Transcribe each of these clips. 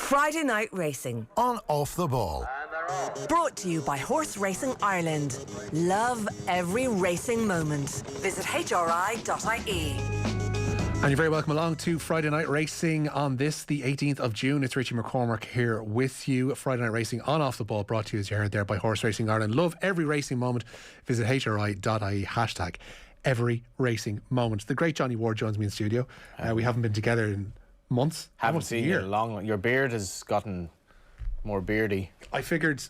Friday Night Racing on Off the Ball. Brought to you by Horse Racing Ireland. Love every racing moment. Visit hri.ie. And you're very welcome along to Friday Night Racing on this, the 18th of June. It's Richie McCormack here with you. Friday Night Racing on Off the Ball, brought to you, as you heard there, by Horse Racing Ireland. Love every racing moment. Visit hri.ie, hashtag every racing moment. The great Johnny Ward joins me in studio. We haven't been together in months. Haven't seen you in a long. Your beard has gotten more beardy. I figured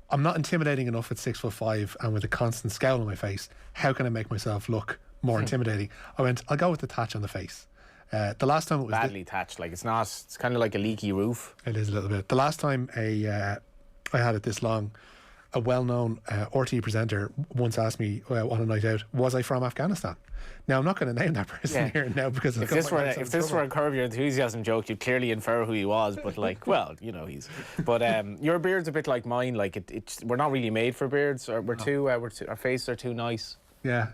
I'm not intimidating enough at 6'5" and with a constant scowl on my face. How can I make myself look more intimidating? I went, I'll go with the thatch on the face. The last time it was badly thatched, like it's not. It's kind of like a leaky roof. It is a little bit. The last time I had it this long, a well-known RT presenter once asked me on a night out, was I from Afghanistan? Now I'm not going to name that person here now because if this were a Curb Your Enthusiasm joke, you'd clearly infer who he was. But like, well, you know, he's. But your beard's a bit like mine. Like it's we're not really made for beards. Or our faces are too nice. Yeah.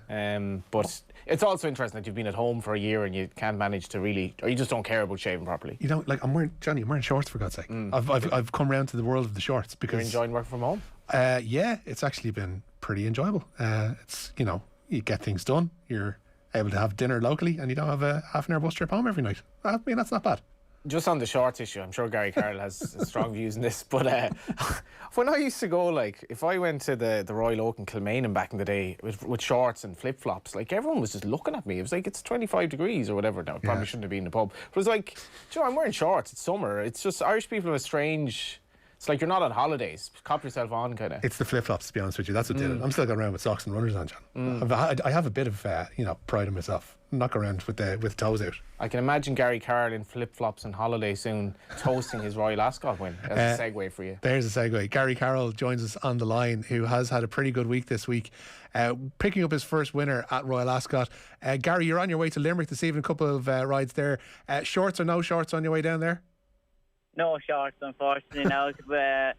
But it's also interesting that you've been at home for a year and you can't manage to really, or you just don't care about shaving properly. You know, like I'm wearing shorts for God's sake. I've come round to the world of the shorts because you're enjoying working from home. Yeah, it's actually been pretty enjoyable. It's, you know, you get things done. You're able to have dinner locally, and you don't have a half an hour bus trip home every night. I mean, that's not bad. Just on the shorts issue, I'm sure Gary Carroll has strong views in this, but when I used to go, like, if I went to the Royal Oak in Kilmainham back in the day with shorts and flip-flops, like, everyone was just looking at me. It was like, it's 25 degrees or whatever. Now, it probably shouldn't have been in the pub. But it was like, do you know, I'm wearing shorts, it's summer. It's just, Irish people have a strange... It's like you're not on holidays. Cop yourself on, kind of. It's the flip-flops, to be honest with you. That's what did it. I'm still going around with socks and runners on, John. I have a bit of, pride in myself. I'm not going around with toes out. I can imagine Gary Carroll in flip-flops on holiday soon, toasting his Royal Ascot win. That's a segue for you. There's a segue. Gary Carroll joins us on the line, who has had a pretty good week this week, picking up his first winner at Royal Ascot. Gary, you're on your way to Limerick this evening. A couple of rides there. Shorts or no shorts on your way down there? No shorts, unfortunately. Now I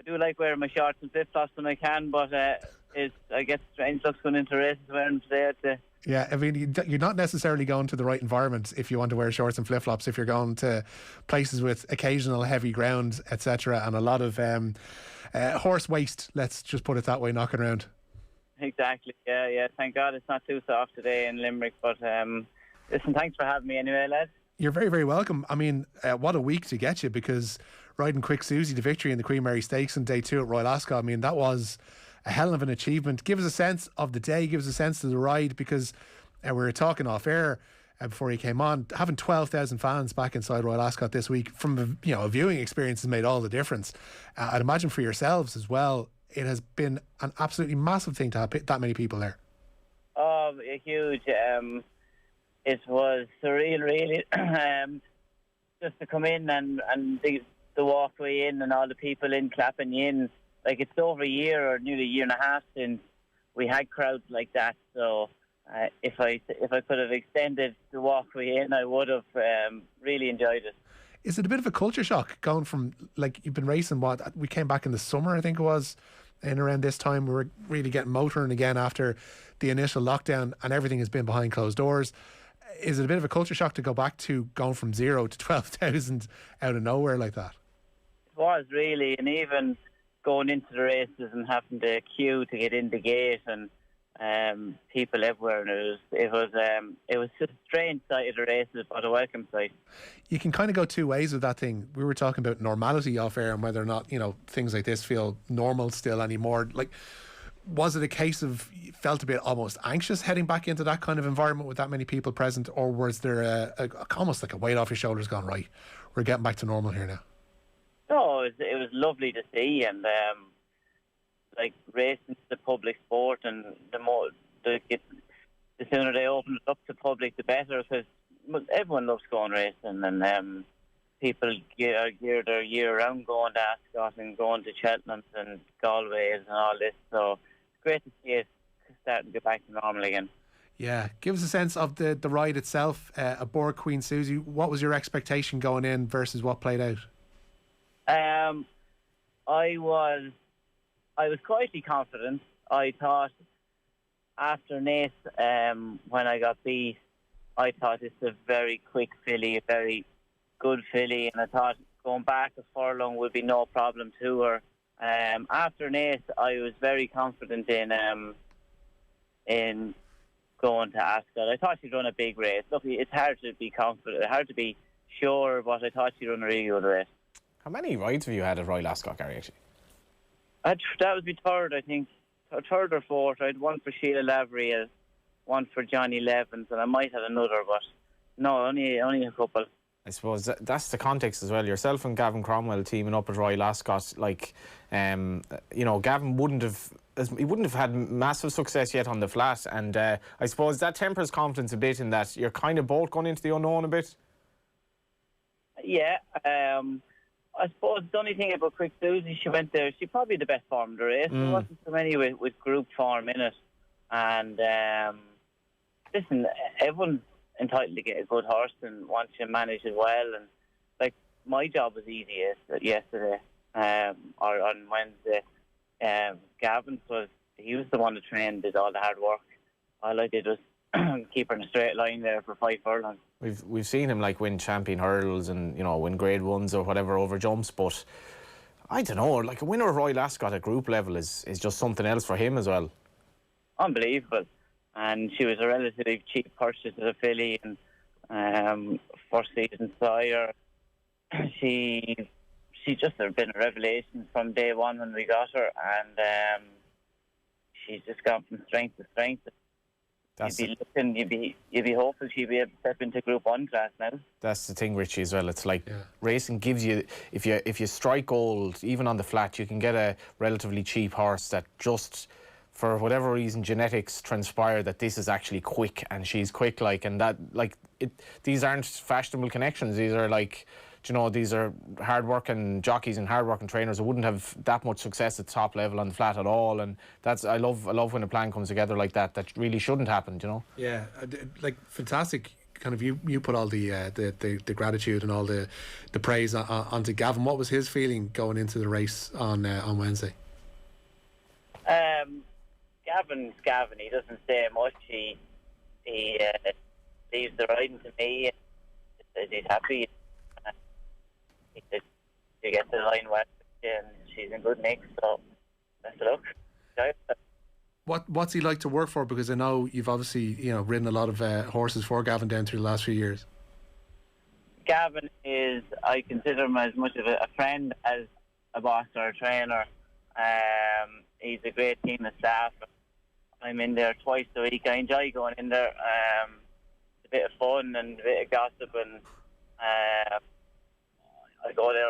do like wearing my shorts and flip-flops when I can, but I get strange looks going into races wearing them today. Yeah, I mean, you're not necessarily going to the right environment if you want to wear shorts and flip-flops. If you're going to places with occasional heavy ground, etc., and a lot of horse waste, let's just put it that way, knocking around. Exactly. Yeah. Thank God it's not too soft today in Limerick. But listen, thanks for having me anyway, lads. You're very, very welcome. I mean, what a week to get you, because riding Quick Susie to victory in the Queen Mary Stakes on day 2 at Royal Ascot, I mean, that was a hell of an achievement. Give us a sense of the day, give us a sense of the ride, because we were talking off air before you came on, having 12,000 fans back inside Royal Ascot this week from a viewing experience has made all the difference. I'd imagine for yourselves as well, it has been an absolutely massive thing to have that many people there. Oh, huge. It was surreal, really, just to come in and the walkway in and all the people in clapping you in. Like, it's over a year or nearly a year and a half since we had crowds like that. So if I could have extended the walkway in, I would have really enjoyed it. Is it a bit of a culture shock going from, like, you've been racing, we came back in the summer, I think it was, and around this time we were really getting motoring again after the initial lockdown, and everything has been behind closed doors. Is it a bit of a culture shock to go back to going from 0 to 12,000 out of nowhere like that? It was, really, and even going into the races and having to queue to get in the gate and people everywhere, and it was just a strange sight of the races, but a welcome sight. You can kind of go two ways with that thing. We were talking about normality off air and whether or not, things like this feel normal still anymore. Like, was it a case of you felt a bit almost anxious heading back into that kind of environment with that many people present, or was there almost like a weight off your shoulders gone, right, we're getting back to normal here now? No, it was lovely to see, and like, racing is the public sport, and the sooner they open it up to public, the better, because everyone loves going racing, and people are geared their year round going to Ascot and going to Cheltenham and Galway and all this, so it's great to see it starting to get back to normal again. Yeah, give us a sense of the ride itself. Aboard Queen Susie, what was your expectation going in versus what played out? I was quietly confident. I thought after Naas, when I got beat, I thought it's a very quick filly, a very good filly, and I thought going back a furlong would be no problem to her. After an ace, I was very confident in going to Ascot. I thought she'd run a big race. Look, it's hard to be confident, hard to be sure, but I thought she'd run a really good race. How many rides have you had at Royal Ascot, Gary, actually? That was my third, I think. Third or fourth. I had one for Sheila Lavery, one for Johnny Levens, and I might have another, but no, only a couple. I suppose that's the context as well. Yourself and Gavin Cromwell teaming up at Royal Ascot, like, Gavin wouldn't have had massive success yet on the flat, and I suppose that tempers confidence a bit in that you're kind of both going into the unknown a bit. Yeah, I suppose the only thing about Quick Susie, she went there, she's probably the best form of the race. There wasn't so many with group form in it, and listen, everyone's entitled to get a good horse and wants to manage it well, and like my job was easy yesterday or on Wednesday. Gavin he was the one that trained, did all the hard work. All I did was keep her in a straight line there for 5 furlongs. We've seen him like win champion hurdles and win grade ones or whatever over jumps, but I don't know, like a winner of Royal Ascot at group level is just something else for him as well. Unbelievable. And she was a relatively cheap purchase as a filly, and first season sire. She just has been a revelation from day one when we got her, and she's just gone from strength to strength. You'd be hopeful she'd be able to step into Group 1 class now. That's the thing, Richie, as well. It's like racing gives you, if you strike gold, even on the flat, you can get a relatively cheap horse that just, for whatever reason, genetics transpire that this is actually quick, and she's quick, these aren't fashionable connections. These are these are hard-working jockeys and hard-working trainers who wouldn't have that much success at the top level on the flat at all. And I love when a plan comes together like that. That really shouldn't happen, Yeah, fantastic. Kind of you put all the gratitude and all the praise onto Gavin. What was his feeling going into the race on Wednesday? Gavin's Gavin. He doesn't say much. He leaves the riding to me. He's happy. He said, "You get the line well, and she's in good nick." So best of luck. What's he like to work for? Because I know you've obviously ridden a lot of horses for Gavin down through the last few years. Gavin is, I consider him as much of a friend as a boss or a trainer. He's a great team of staff. I'm in there twice a week. I enjoy going in there. It's a bit of fun and a bit of gossip, and I go there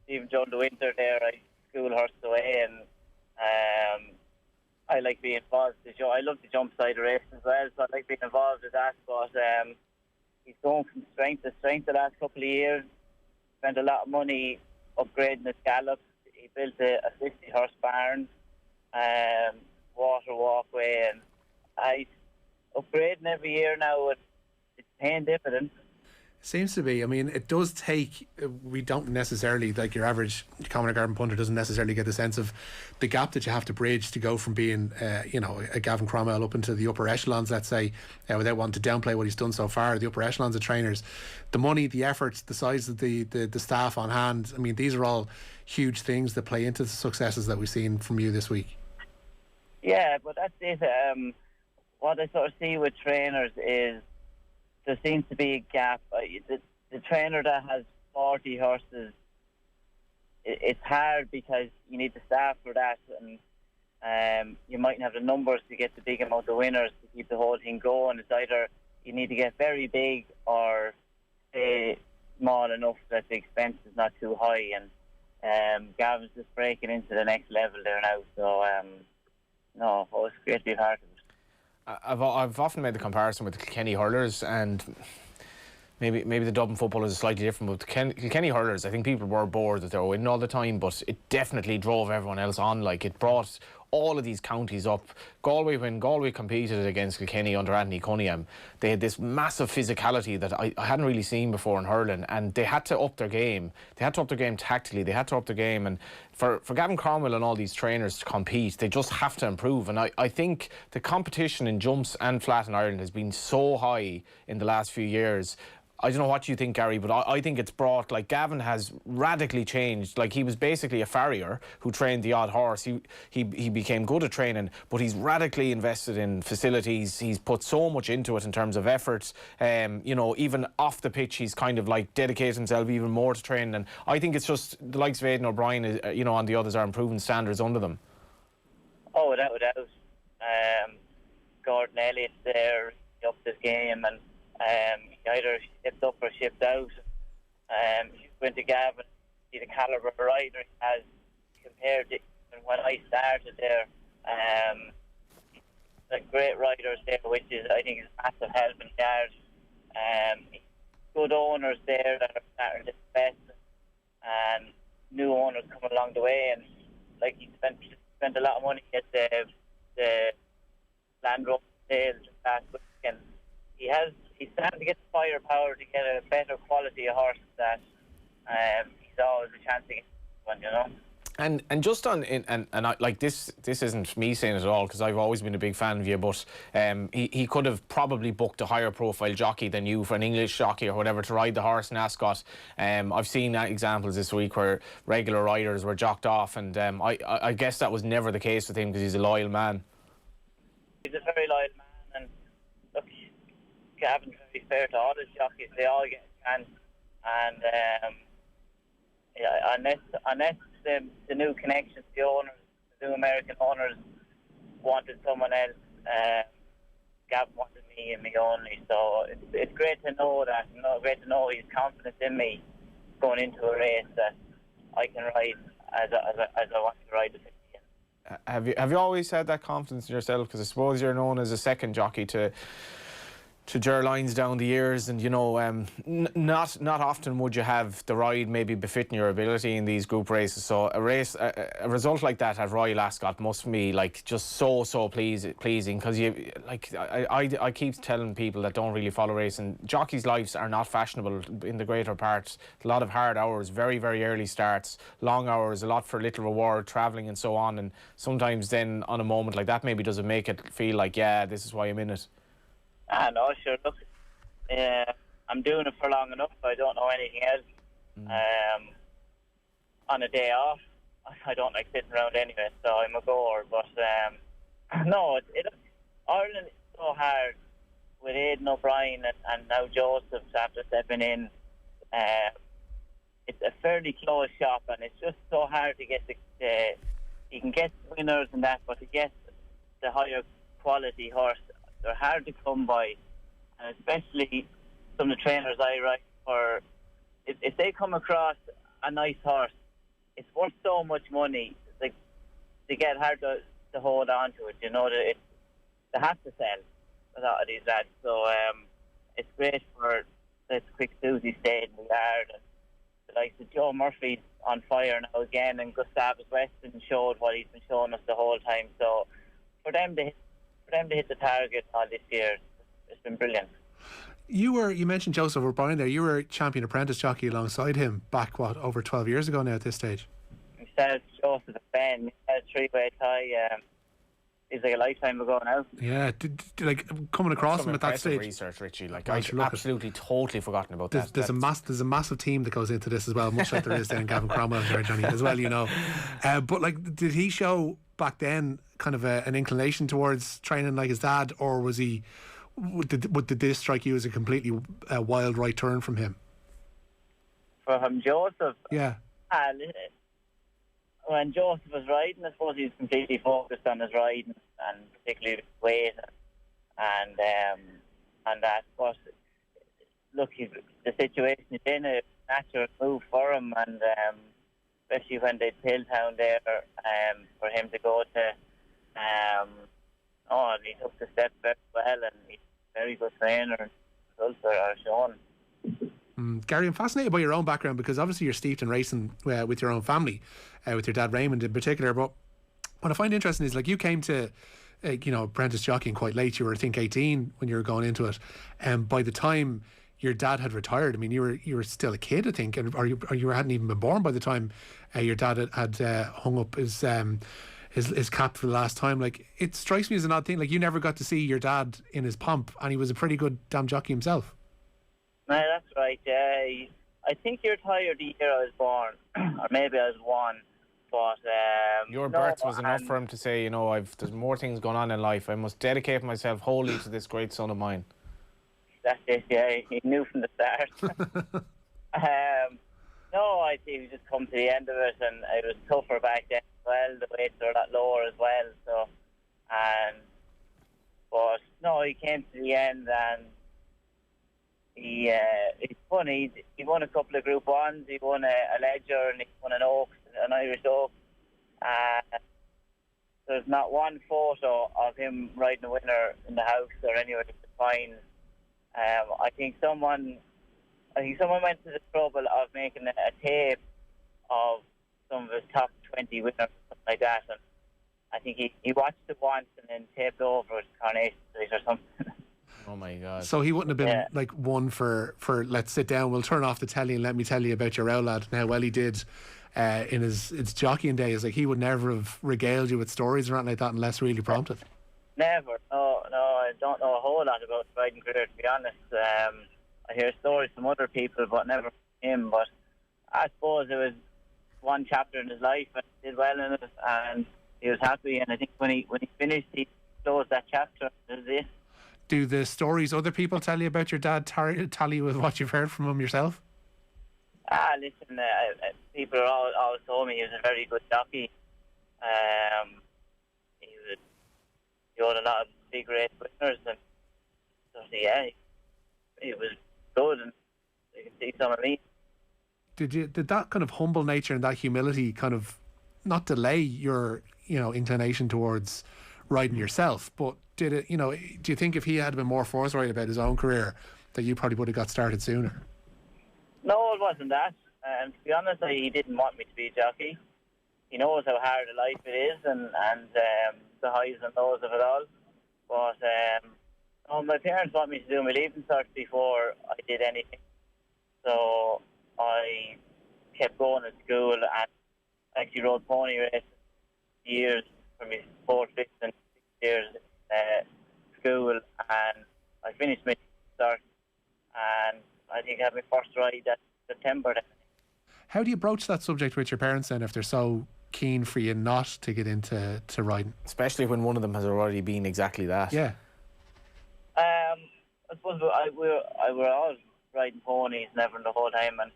even during the winter there. I school horse away, and I like being involved. I love the jump side of race as well, so I like being involved with that. But he's going from strength to strength the last couple of years. Spent a lot of money upgrading his gallops. He built a 50-horse barn, water walkway, and he's upgrading every year now. It's paying dividends. Seems to be. I mean, it does take, we don't necessarily, like your average common or garden punter doesn't necessarily get the sense of the gap that you have to bridge to go from being a Gavin Cromwell up into the upper echelons, let's say, without wanting to downplay what he's done so far, the upper echelons of trainers. The money, the efforts, the size of the staff on hand, I mean, these are all huge things that play into the successes that we've seen from you this week. Yeah, but that's it. What I sort of see with trainers is there seems to be a gap. The trainer that has 40 horses, it's hard because you need the staff for that, and you mightn't have the numbers to get the big amount of winners to keep the whole thing going. It's either you need to get very big or stay small enough that the expense is not too high, and Gavin's just breaking into the next level there now, so it's great to be part of it. I've often made the comparison with the Kilkenny hurlers, and maybe the Dublin footballers is slightly different, but the Kilkenny hurlers, I think people were bored that they were winning all the time, but it definitely drove everyone else on. Like, it brought all of these counties up. Galway, when Galway competed against Kilkenny under Anthony Cunningham, they had this massive physicality that I hadn't really seen before in hurling, and they had to up their game. They had to up their game tactically. They had to up their game, and for Gavin Cromwell and all these trainers to compete, they just have to improve. And I think the competition in jumps and flat in Ireland has been so high in the last few years. I don't know what you think, Gary, but I think it's brought, like, Gavin has radically changed. Like, he was basically a farrier who trained the odd horse. He became good at training, but he's radically invested in facilities. He's put so much into it in terms of effort. You know, even off the pitch, he's kind of like dedicated himself even more to training. And I think it's just the likes of Aidan O'Brien, you know, and the others are improving standards under them. Oh, without a doubt. Gordon Elliott's there, he upped his game, and he either shipped up or shipped out. He went to Gavin, see the calibre of rider he has compared to when I started there. The great riders there, which is, I think, is a massive help in yard. Good owners there that are starting to invest, and new owners come along the way. And like, he spent a lot of money at the Land Rover sales last weekend. He's starting to get the firepower to get a better quality of horse that he's always a chance to get one, you know. And just on and I, like, this isn't me saying it at all, because I've always been a big fan of you, but he could have probably booked a higher profile jockey than you for an English jockey or whatever to ride the horse in Ascot. I've seen examples this week where regular riders were jocked off, and I guess that was never the case with him because he's a loyal man. He's a very loyal man, and look, Gavin's very fair to all his jockeys. They all get a chance, and unless the new connections, the owners, the new American owners wanted someone else, Gavin wanted me and me only. So it's great to know that. Great to know he's confident in me going into a race that I can ride as I want to ride the 50. Have you always had that confidence in yourself? Because I suppose you're known as a second jockey to Ger Lyons down the years, and you know, not often would you have the ride maybe befitting your ability in these group races. So a result like that at Royal Ascot must be like just so pleasing, because you, like, I keep telling people that don't really follow racing, jockeys' lives are not fashionable in the greater part. A lot of hard hours, very early starts, long hours, a lot for little reward, travelling and so on. And sometimes then on a moment like that maybe doesn't make it feel like, yeah, this is why I'm in it. No, sure. Look, I'm doing it for long enough. I don't know anything else. On a day off, I don't like sitting around anyway, so I'm a goer. But no, Ireland is so hard with Aidan O'Brien and now Joseph after stepping in. It's a fairly close shop, and it's just so hard to get you can get winners and that, but to get the higher quality horse, they're hard to come by, and especially some of the trainers I ride for. If they come across a nice horse, it's worth so much money. Like, they get hard to hold on to it. You know, they have to sell a lot of these lads. So it's great for this Quick Susie stayed in the yard. And the likes of Joe Murphy's on fire now again, and Gustavus Weston showed what he's been showing us the whole time. So for them to hit the target all this year, it's been brilliant. You mentioned Joseph O'Brien there. You were champion apprentice jockey alongside him back, over 12 years ago now at this stage? Myself, Joseph and Ben, we had a three-way tie. It's like a lifetime ago now. Yeah, like coming across him at that stage. Research, Richie. Like, I've absolutely totally forgotten about that. There's a massive team that goes into this as well, much like there is there in Gavin Cromwell and Johnny as well, you know. But like, did he show back then kind of an inclination towards training like his dad, or was he? Did this strike you as a completely wild right turn from him? From Joseph? Yeah. When Joseph was riding, I suppose he was completely focused on his riding, and particularly his weight and that. But look, the situation he's in, a natural move for him, and especially when they Pilltown there, for him to go to. And he took the step very well, and he's a very good trainer, and results are shown. Gary, I'm fascinated by your own background, because obviously you're steeped in racing with your own family, with your dad Raymond in particular. But what I find interesting is, like, you came to apprentice jockeying quite late. You were, I think, 18 when you were going into it, and by the time your dad had retired, I mean, you were still a kid, I think, or you hadn't even been born by the time your dad had hung up his cap for the last time. Like, it strikes me as an odd thing. Like, you never got to see your dad in his pomp, and he was a pretty good damn jockey himself. No, that's right. I think you're tired the year I was born, or maybe I was one. But Your no, birth was enough and for him to say, there's more things going on in life. I must dedicate myself wholly to this great son of mine. that's it. Yeah, he knew from the start. No, I think we just come to the end of it, and it was tougher back then as well. The weights were a lot lower as well. So, but no, he came to the end, and it's funny. He won a couple of Group 1s. He won a Ledger, and he won an Irish Oak. There's not one photo of him riding a winner in the house or anywhere to find. I think someone went to the trouble of making a tape of some of his top 20 winners, something like that, and I think he watched it once and then taped over his Coronation Street or something. Oh my God. So he wouldn't have been like one for let's sit down, we'll turn off the telly and let me tell you about your owl lad and how well he did in his jockeying days. Like, he would never have regaled you with stories or anything like that unless really prompted. Never. No, I don't know a whole lot about his riding career, to be honest. I hear stories from other people, but never from him. But I suppose it was one chapter in his life, and he did well in it, and he was happy. And I think when he finished, he closed that chapter. This is it. Do the stories other people tell you about your dad tally with what you've heard from him yourself? Listen, people are always told me he was a very good jockey. He won a lot of big race winners, and so he was good, and you can see some of me. Did that kind of humble nature and that humility kind of not delay your inclination towards riding yourself, but did it? Do you think if he had been more forthright about his own career, that you probably would have got started sooner? No, it wasn't that. And to be honest, he didn't want me to be a jockey. He knows how hard a life it is, and the highs and lows of it all. But my parents want me to do my leaving cert before I did anything. So I kept going to school, and I actually rode pony races years for my 4th, 5th and 6th years school, and I finished my cert, and I think I had my first ride that September. How do you broach that subject with your parents then, if they're so keen for you not to get into riding? Especially when one of them has already been exactly that. Yeah. I suppose I were always riding ponies and everything the whole time, and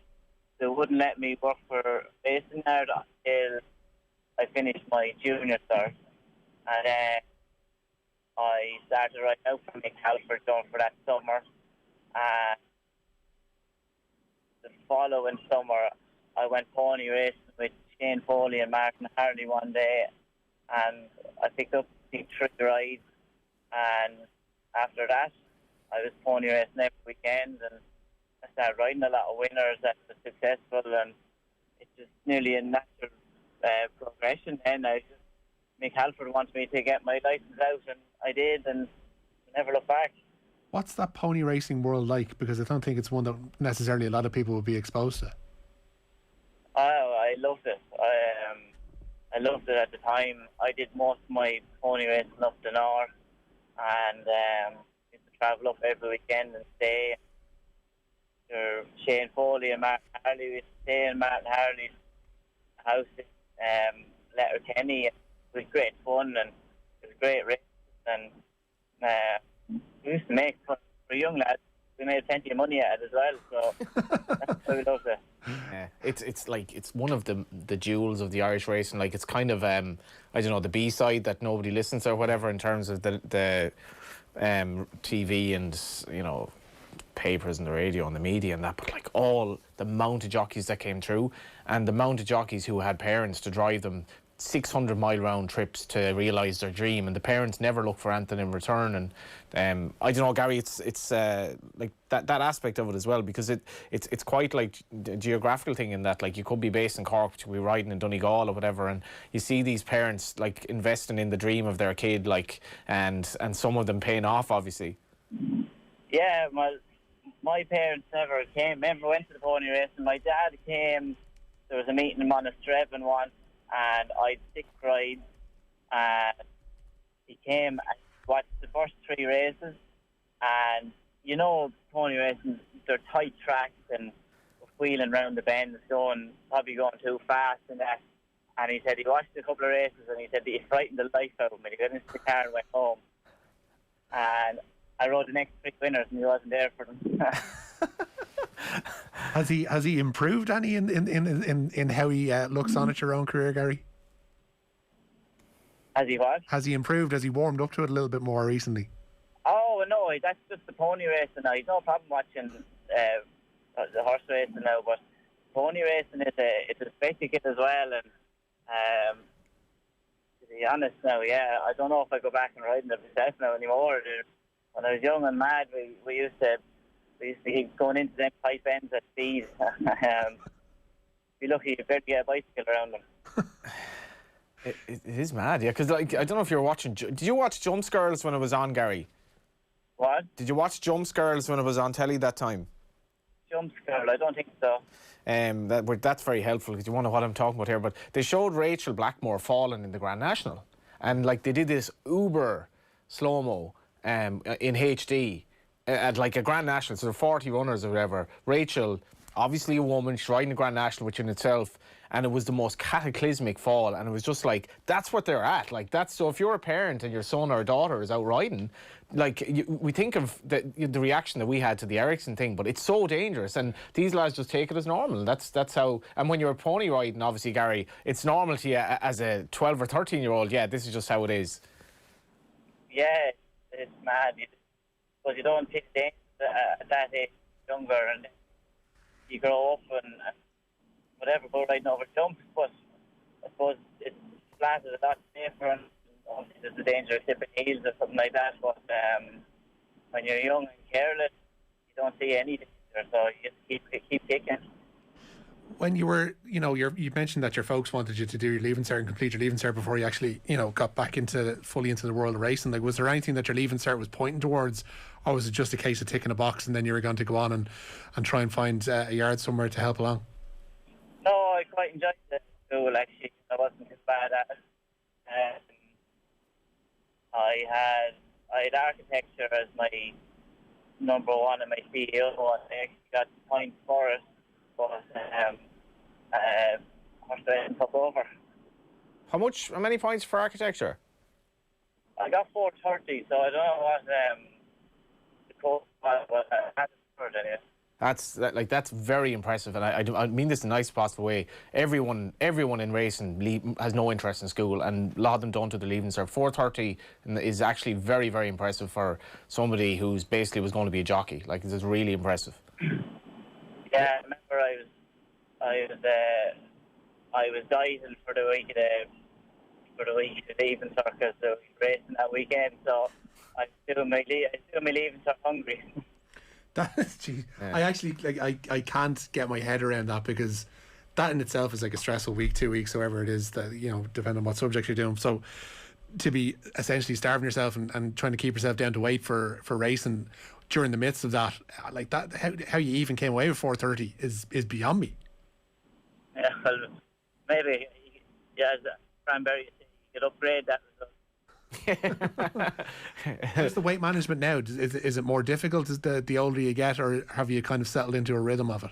they wouldn't let me work for racing yard until I finished my junior cert, and then I started riding out for McCalford going for that summer. The following summer, I went pony racing with Shane Foley and Martin Harley one day, and I picked up 3 rides, and after that, I was pony racing every weekend, and I started riding a lot of winners and was successful, and it's just nearly a natural progression. And Mick Halford wants me to get my licence out, and I did, and never looked back. What's that pony racing world like? Because I don't think it's one that necessarily a lot of people would be exposed to. I loved it. I loved it at the time. I did most of my pony racing up the north, and used to travel up every weekend and stay. Shane Foley and Martin Harley, we used to stay in Martin Harley's house in Letterkenny. It was great fun, and it was great racing, and we used to make fun for young lads. We made plenty of money at it as well, so that's why we loved it. Yeah, it's one of the jewels of the Irish racing. Like, it's kind of I don't know, the B-side that nobody listens to or whatever in terms of the TV and papers and the radio and the media and that, but like all the amount of jockeys that came through and the amount of jockeys who had parents to drive them 600-mile round trips to realise their dream, and the parents never look for anything in return. And I don't know, Gary, it's like that aspect of it as well, because it's quite like a geographical thing in that, like, you could be based in Cork, you could be riding in Donegal or whatever, and you see these parents like investing in the dream of their kid, like, and some of them paying off, obviously. Yeah, my parents never went to the pony racing. My dad came. There was a meeting in Monasterevin once, and I'd 6 rides, and he came and watched the first 3 races, and pony racing, they're tight tracks and wheeling around the bends, probably going too fast and that. And he said he watched a couple of races and he said that he frightened the life out of him. He got into the car and went home. And I rode the next 3 winners and he wasn't there for them. Has he improved any in how he looks on at your own career, Gary? Has he what? Has he improved? Has he warmed up to it a little bit more recently? Oh no, that's just the pony racing now. He's no problem watching the horse racing now, but pony racing it's a spectacle as well. And to be honest now, yeah, I don't know if I go back and ride it myself now anymore. When I was young and mad, we used to keep going into them tight bends at speed. Be lucky you barely get a bicycle around them. It is mad, yeah. Because like, I don't know if you were watching. Did you watch Jumps Girls when it was on, Gary? What? Did you watch Jumps Girls when it was on telly that time? Jumps Girl? I don't think so. That's very helpful because you wonder what I'm talking about here. But they showed Rachel Blackmore falling in the Grand National, and like they did this uber slow mo in HD at like a Grand National. So there are 40 runners or whatever. Rachel, obviously a woman, she's riding the Grand National, which in itself. And it was the most cataclysmic fall, and it was just like, that's what they're at. Like, that's, so if you're a parent and your son or daughter is out riding, like, we think of the reaction that we had to the Ericsson thing, but it's so dangerous, and these lads just take it as normal. That's how, and when you're pony riding, obviously, Gary, it's normal to you as a 12 or 13-year-old, yeah, this is just how it is. Yeah, it's mad. Because you don't take things at that age younger, and you grow up and whatever, go riding over jumps, but I suppose it's flat is a lot safer, and obviously there's the danger of tipping heels or something like that, but when you're young and careless, you don't see any danger, so you just keep kicking. When you were, you mentioned that your folks wanted you to do your Leaving Cert and complete your Leaving Cert before you actually, got back fully into the world of racing. Like, was there anything that your Leaving Cert was pointing towards, or was it just a case of ticking a box and then you were going to go on and try and find a yard somewhere to help along? No, I quite enjoyed the school actually. I wasn't too bad at it. I had architecture as my number one and my CEO, and I actually got points for it, but horse racing took over. How many points for architecture? I got 430, so I don't know what the code was, but I had it for it anyway. That's very impressive, and I mean this in the nicest possible way. Everyone in racing has no interest in school, and a lot of them don't do the Leaving Cert. 430 is actually very, very impressive for somebody who's basically was going to be a jockey. Like, it's really impressive. Yeah, I remember I was dieting for the week of the Leaving Cert because I was racing that weekend, so I was doing my Leaving Cert hungry. Geez, yeah. I actually I can't get my head around that, because that in itself is like a stressful week, 2 weeks, however it is, that depending on what subject you're doing. So to be essentially starving yourself and trying to keep yourself down to weight for racing during the midst of that, like that, how you even came away with 430 is beyond me. Yeah, well, maybe Cranberry, you could upgrade that result. What's the weight management now? Is it more difficult as the older you get, or have you kind of settled into a rhythm of it?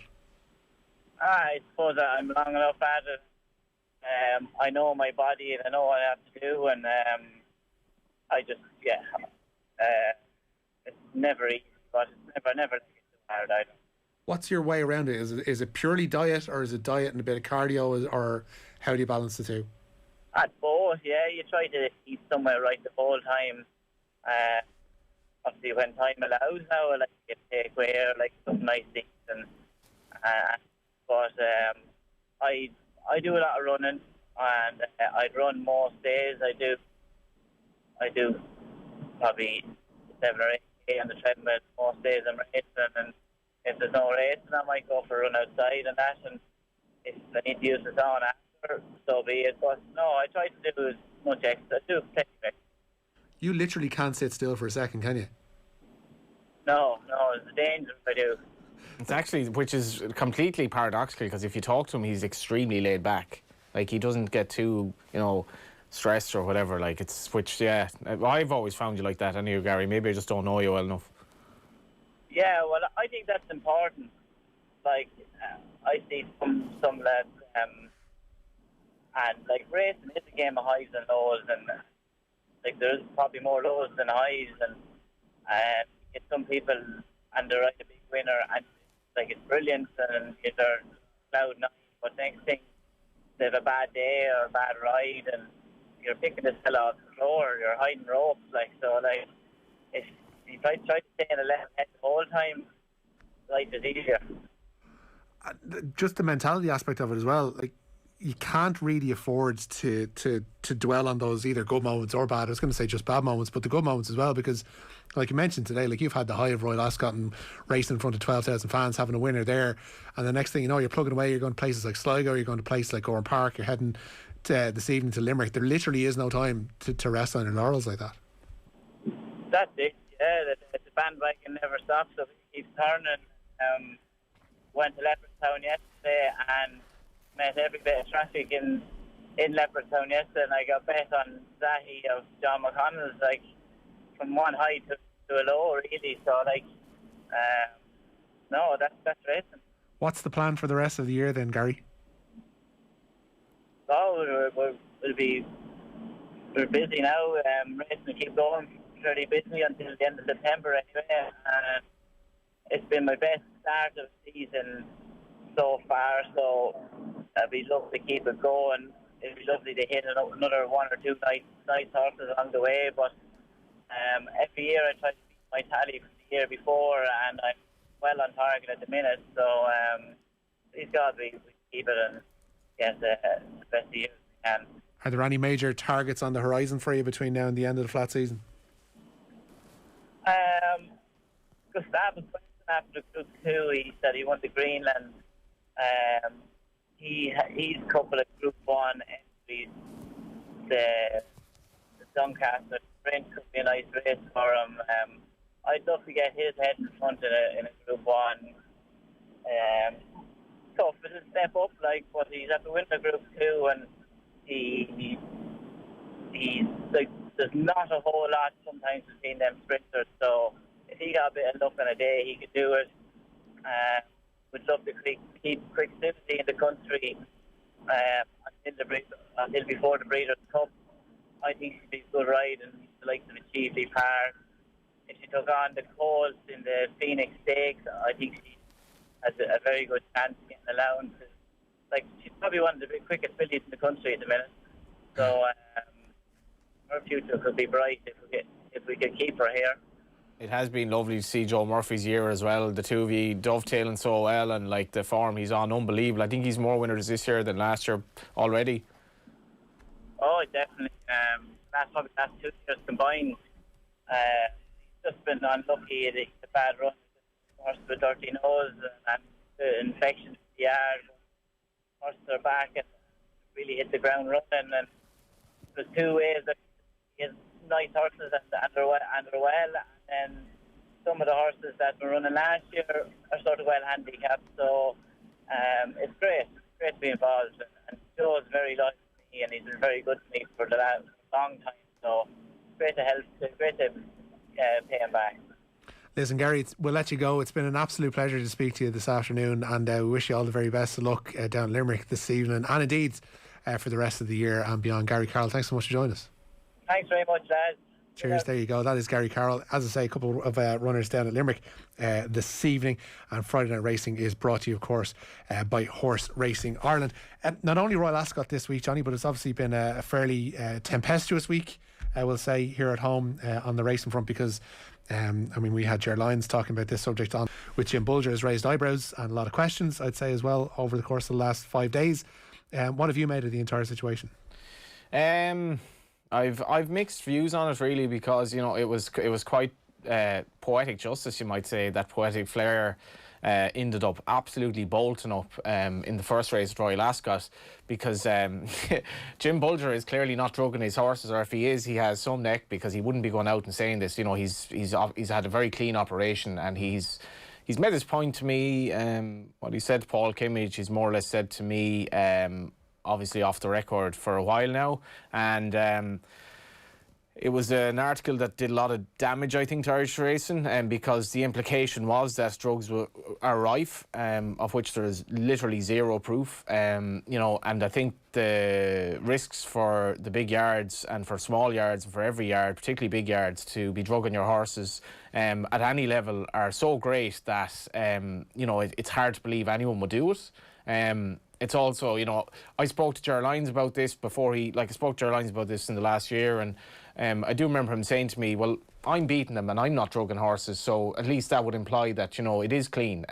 I suppose I'm long enough at it. I know my body and I know what I have to do, and it's never easy, but it's never too hard either. What's your way around it? Is it purely diet, or is it diet and a bit of cardio, or how do you balance the two? At both, yeah. You try to eat somewhere right the whole time. Obviously, when time allows now, I like to get takeaway or like some nice things. But I do a lot of running, and I'd run most days. I do probably 7 or 8K on the treadmill most days I'm racing, and if there's no racing, I might go for a run outside and that. And if I need to use the sauna after, so be it. But no, I try to do as much exercise. I do plenty of exercise. You literally can't sit still for a second, can you? No, it's a danger if I do. It's actually, which is completely paradoxical, because if you talk to him, he's extremely laid back. Like, he doesn't get too, stressed or whatever. Like, I've always found you like that, anyway, Gary. Maybe I just don't know you well enough. Yeah, well, I think that's important. Like, I see some lads, and like racing is a game of highs and lows, and like there's probably more lows than highs, and get some people and they're like a big winner, and like it's brilliant, and they're cloud nine. But next thing, they have a bad day or a bad ride, and you're picking the cell off the floor, you're hiding ropes, like so. Like if you try to stay in a level head the whole time, life is easier. Just the mentality aspect of it as well. Like, you can't really afford to dwell on those either good moments or bad. I was going to say just bad moments, but the good moments as well, because like you mentioned today, like you've had the high of Royal Ascot and racing in front of 12,000 fans, having a winner there, and the next thing you know, you're plugging away, you're going to places like Sligo, you're going to places like Oran Park, you're heading to, this evening to Limerick. There literally is no time to rest on your laurels like that. That's it, yeah, the bandwagon never stops, so it keeps turning. Went to Leopardstown yesterday and met every bit of traffic in Leopardstown yesterday, and I got bet on Zahi of John McConnell's, like from one high to a low, really. So like, no, that's racing. What's the plan for the rest of the year then, Gary? Oh, we're busy now. Racing will keep going, pretty busy until the end of September anyway. It's been my best start of the season so far, so it'd be lovely to keep it going. It'd be lovely to hit another one or two nice horses along the way, but every year I try to beat my tally from the year before, and I'm well on target at the minute, so please God we keep it and get the best years we can. Are there any major targets on the horizon for you between now and the end of the flat season? Gustav was after Group 2, he said he won the Greenland. He's a couple of Group 1 entries. The Doncaster Sprint could be a nice race for him. I'd love to get his head in front in a Group 1. Tough, it's a step up, like, but he's after winning a Group 2, and he's like, there's not a whole lot sometimes between them sprinters, so if he got a bit of luck on a day, he could do it. Would love to keep Quick Symphony in the country until before the Breeders' Cup. I think she'd be a good ride, and the likes of Achievely Park. If she took on the Colts in the Phoenix Stakes, I think she has a very good chance of getting allowance. Like, she's probably one of the quickest fillies in the country at the minute. So her future could be bright if we could keep her here. It has been lovely to see Joe Murphy's year as well. The two of you dovetailing so well, and like the form he's on, unbelievable. I think he's more winners this year than last year already. Oh, definitely. Last 2 years combined. He's just been unlucky at the bad run. Horse with a dirty nose and the infection in the yard. Horses are back and really hit the ground running. And there's two ways that he has nice horses and they're well. And some of the horses that were running last year are sort of well handicapped. So it's great. It's great to be involved. And Joe's very loyal to me, and he's been very good to me for the last long time. So great to help. Great to pay him back. Listen, Gary, we'll let you go. It's been an absolute pleasure to speak to you this afternoon, and we wish you all the very best of luck down in Limerick this evening, and indeed for the rest of the year and beyond. Gary Carroll, thanks so much for joining us. Thanks very much, lads. Cheers, there you go. That is Gary Carroll. As I say, a couple of runners down at Limerick this evening, and Friday Night Racing is brought to you, of course, by Horse Racing Ireland. Not only Royal Ascot this week, Johnny, but it's obviously been a fairly tempestuous week, I will say, here at home on the racing front, because we had Ger Lyons talking about this subject on with Jim Bulger, has raised eyebrows and a lot of questions, I'd say, as well, over the course of the last 5 days. What have you made of the entire situation? I've mixed views on it, really, because it was quite poetic justice, you might say. That poetic flair ended up absolutely bolting up in the first race at Royal Ascot, because Jim Bulger is clearly not drugging his horses, or if he is, he has some neck, because he wouldn't be going out and saying this. He's had a very clean operation, and he's made his point to me. What he said to Paul Kimmage, he's more or less said to me, obviously off the record for a while now, and It was an article that did a lot of damage, I think, to Irish racing, because the implication was that drugs are rife, of which there is literally zero proof. And I think the risks for the big yards and for small yards and for every yard, particularly big yards, to be drugging your horses at any level are so great that it's hard to believe anyone would do it. It's also, I spoke to Ger Lyons about this before I spoke to Ger Lyons about this in the last year, and I do remember him saying to me, well, I'm beating them and I'm not drugging horses, so at least that would imply that, it is clean.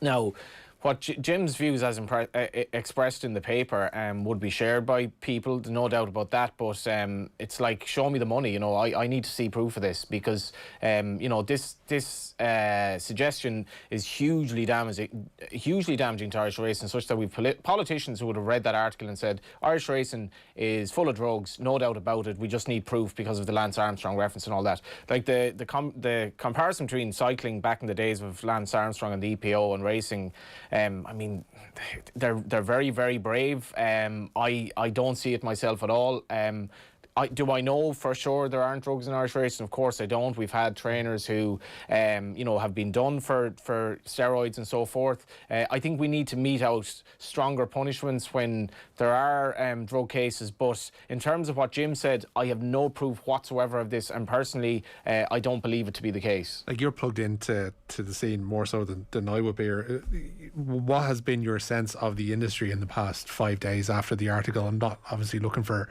Now, what Jim's views as expressed in the paper would be shared by people, no doubt about that, but it's like, show me the money, I need to see proof of this, because this suggestion is hugely damaging to Irish racing, such that we've politicians who would have read that article and said Irish racing is full of drugs, no doubt about it, we just need proof because of the Lance Armstrong reference and all that. Like the comparison between cycling back in the days of Lance Armstrong and the EPO and racing, they're very, very brave. I don't see it myself at all. Do I know for sure there aren't drugs in Irish racing? Of course I don't. We've had trainers who, have been done for steroids and so forth. I think we need to mete out stronger punishments when there are drug cases. But in terms of what Jim said, I have no proof whatsoever of this. And personally, I don't believe it to be the case. Like, you're plugged into the scene more so than I would be. What has been your sense of the industry in the past 5 days after the article? I'm not obviously looking for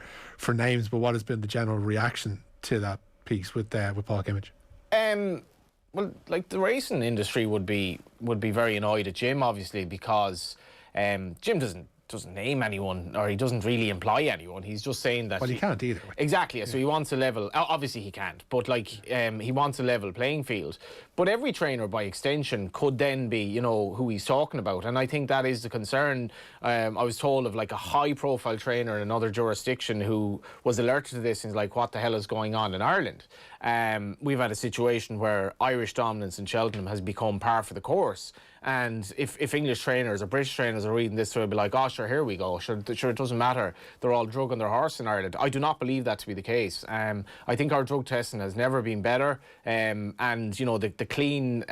names, but what has been the general reaction to that piece with Paul Kimmage? Well, like, the racing industry would be very annoyed at Jim, obviously, because Jim doesn't name anyone, or he doesn't really imply anyone. He's just saying that... Well, he can't either. Exactly. Yeah. So he wants a level... Obviously he can't, but he wants a level playing field. But every trainer, by extension, could then be, who he's talking about. And I think that is the concern. I was told of, like, a high-profile trainer in another jurisdiction who was alerted to this and like, what the hell is going on in Ireland? We've had a situation where Irish dominance in Cheltenham has become par for the course. And if English trainers or British trainers are reading this, they'll be like, oh, sure, here we go. Sure, it doesn't matter. They're all drugging their horse in Ireland. I do not believe that to be the case. I think our drug testing has never been better. And, the clean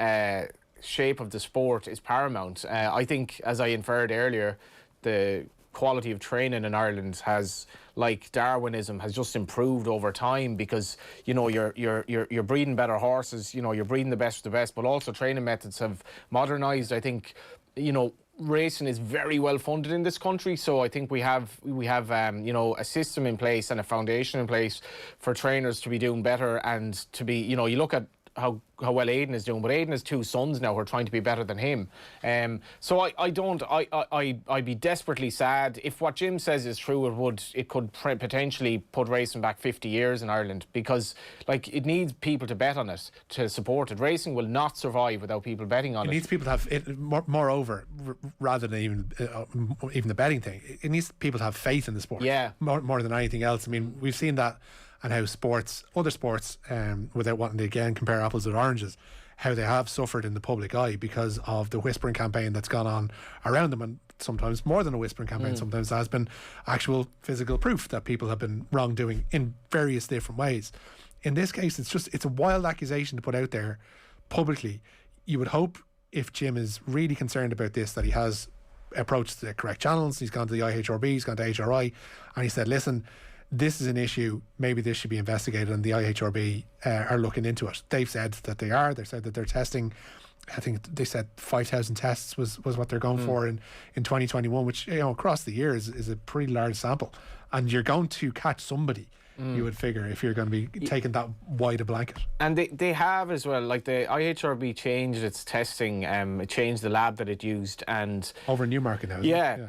shape of the sport is paramount. I think, as I inferred earlier, the quality of training in Ireland has, like Darwinism, has just improved over time, because you're breeding better horses, you're breeding the best of the best, but also training methods have modernised. I think racing is very well funded in this country, so I think we have a system in place and a foundation in place for trainers to be doing better, and to be, you look at how well Aidan is doing, but Aidan has two sons now who are trying to be better than him. So I'd be desperately sad if what Jim says is true. It could potentially put racing back 50 years in Ireland, because it needs people to bet on it, to support it. Racing will not survive without people betting on it. It needs people to have it. Moreover, rather than even the betting thing, it needs people to have faith in the sport. Yeah, more than anything else. I mean, we've seen that. And how other sports, without wanting to again compare apples with oranges, how they have suffered in the public eye because of the whispering campaign that's gone on around them, and sometimes more than a whispering campaign. Sometimes there has been actual physical proof that people have been wrongdoing in various different ways. In this case, it's a wild accusation to put out there publicly. You would hope, if Jim is really concerned about this, that he has approached the correct channels. He's gone to the IHRB, he's gone to HRI, and he said, listen, this is an issue, maybe this should be investigated, and the IHRB are looking into it. They've said that they are. They said that they're testing, I think they said 5,000 tests was what they're going for in 2021, which, across the year is a pretty large sample. And you're going to catch somebody, you would figure, if you're going to be taking that wide a blanket. And they have as well, like the IHRB changed its testing, it changed the lab that it used, and over in Newmarket now. Yeah.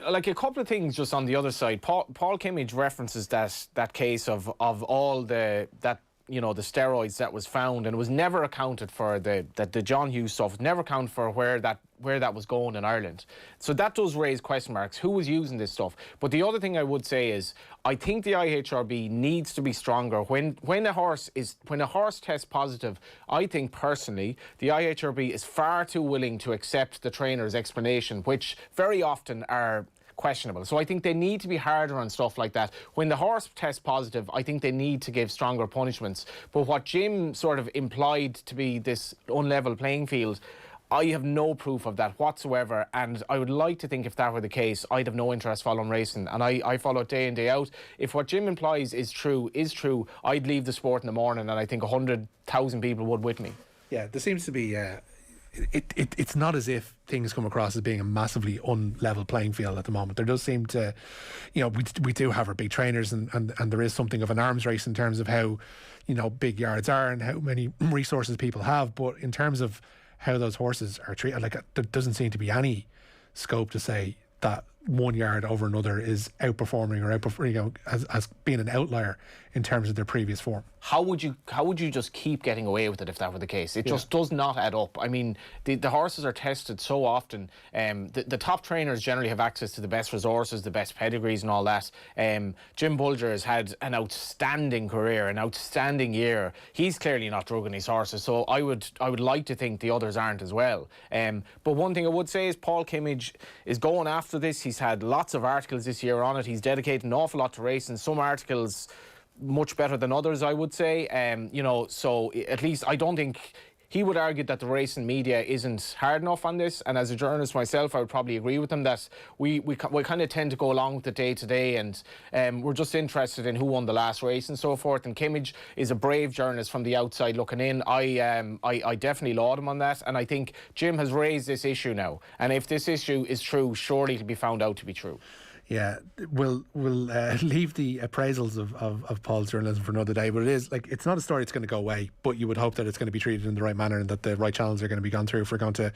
Like a couple of things just on the other side. Paul Kimmage references that case of all the steroids that was found, and it was never accounted for. The John Hughes stuff never accounted for where that was going in Ireland. So that does raise question marks. Who was using this stuff? But the other thing I would say is, I think the IHRB needs to be stronger. When a horse tests positive, I think personally the IHRB is far too willing to accept the trainer's explanation, which very often are questionable. So I think they need to be harder on stuff like that. When the horse tests positive, I think they need to give stronger punishments. But what Jim sort of implied to be this unlevel playing field, I have no proof of that whatsoever, and I would like to think if that were the case, I'd have no interest following racing, and I follow it day in, day out. If what Jim implies is true, I'd leave the sport in the morning, and I think 100,000 people would with me. Yeah, there seems to be... It's not as if things come across as being a massively unlevel playing field at the moment. There does seem to, we do have our big trainers, and there is something of an arms race in terms of how, big yards are and how many resources people have. But in terms of how those horses are treated, like, there doesn't seem to be any scope to say that 1 yard over another is outperforming or as being an outlier in terms of their previous form. How would you just keep getting away with it if that were the case? It just does not add up. I mean, the horses are tested so often. The top trainers generally have access to the best resources, the best pedigrees and all that. Jim Bulger has had an outstanding career, an outstanding year. He's clearly not drugging his horses, so I would like to think the others aren't as well. But one thing I would say is Paul Kimmage is going after this. He's had lots of articles this year on it. He's dedicated an awful lot to racing. Some articles much better than others, I would say. So at least I don't think he would argue that the racing media isn't hard enough on this. And as a journalist myself, I would probably agree with him that we kind of tend to go along with the day to day, and we're just interested in who won the last race and so forth. And Kimmage is a brave journalist from the outside looking in. I definitely laud him on that, and I think Jim has raised this issue now. And if this issue is true, surely it'll be found out to be true. Yeah, we'll leave the appraisals of Paul's journalism for another day, but it's not a story that's going to go away, but you would hope that it's going to be treated in the right manner and that the right channels are going to be gone through if we're going to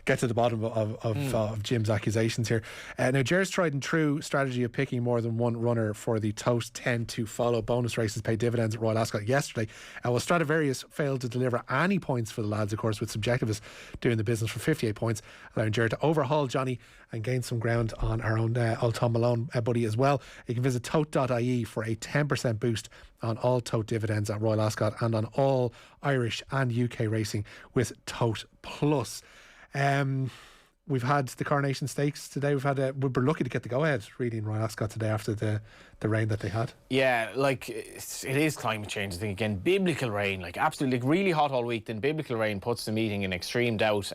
get to the bottom of Jim's accusations here. Now, Ger's tried and true strategy of picking more than one runner for the Toast 10 to follow bonus races paid dividends at Royal Ascot yesterday. While Stradivarius failed to deliver any points for the lads, of course, with Subjectivist doing the business for 58 points, allowing Ger to overhaul Johnny and gain some ground on our own old Tom Malone buddy as well. You can visit tote.ie for a 10% boost on all Tote dividends at Royal Ascot and on all Irish and UK racing with Tote Plus. We've had the Coronation Stakes today. We were lucky to get the go-ahead really in Royal Ascot today after the rain that they had. Yeah, it is climate change, I think, again. Biblical rain, absolutely, really hot all week. Then biblical rain puts the meeting in extreme doubt.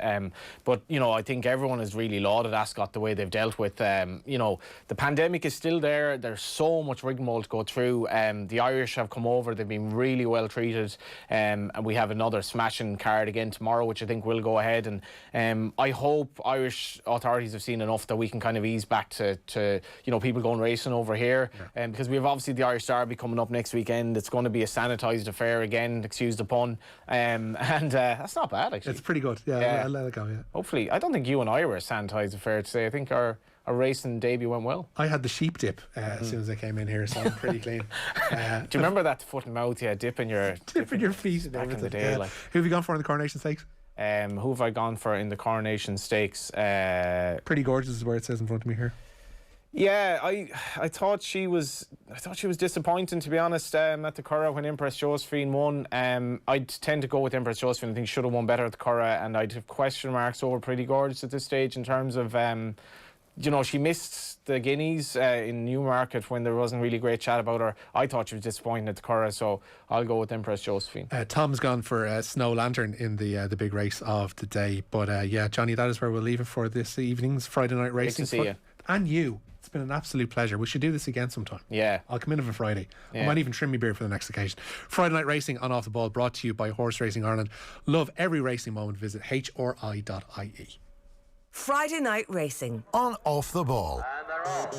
But, I think everyone has really lauded Ascot the way they've dealt with, the pandemic is still there. There's so much rigmarole to go through. The Irish have come over. They've been really well treated. And we have another smashing card again tomorrow, which I think will go ahead. And I hope Irish authorities have seen enough that we can kind of ease back to people going racing over here. Because we have obviously the Irish Derby coming up next weekend. It's going to be a sanitised affair again, excuse the pun. And that's not bad, actually. It's pretty good. Yeah, I'll let it go, yeah. Hopefully. I don't think you and I were a sanitised affair today. I think our racing debut went well. I had the sheep dip as soon as I came in here, so I'm pretty clean. Do you remember that foot and mouth? Yeah, dipping your feet back in the day. Who have you gone for in the Coronation Stakes? Who have I gone for in the Coronation Stakes? Pretty Gorgeous is where it says in front of me here. Yeah, I thought she was disappointing, to be honest, at the Curragh when Empress Josephine won. I'd tend to go with Empress Josephine. I think she should have won better at the Curragh, and I'd have question marks over Pretty Gorgeous at this stage in terms of she missed the Guineas in Newmarket when there wasn't really great chat about her. I thought she was disappointing at the Curragh, so I'll go with Empress Josephine. Tom's gone for Snow Lantern in the big race of the day. But Johnny, that is where we'll leave it for this evening's Friday night racing. Good to see you. And you. It's been an absolute pleasure. We should do this again sometime. Yeah. I'll come in on a Friday. Yeah. I might even trim my beard for the next occasion. Friday Night Racing on Off the Ball, brought to you by Horse Racing Ireland. Love every racing moment. Visit hri.ie. Friday Night Racing on Off the Ball.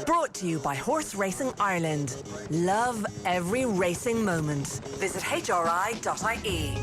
Brought to you by Horse Racing Ireland. Love every racing moment. Visit hri.ie.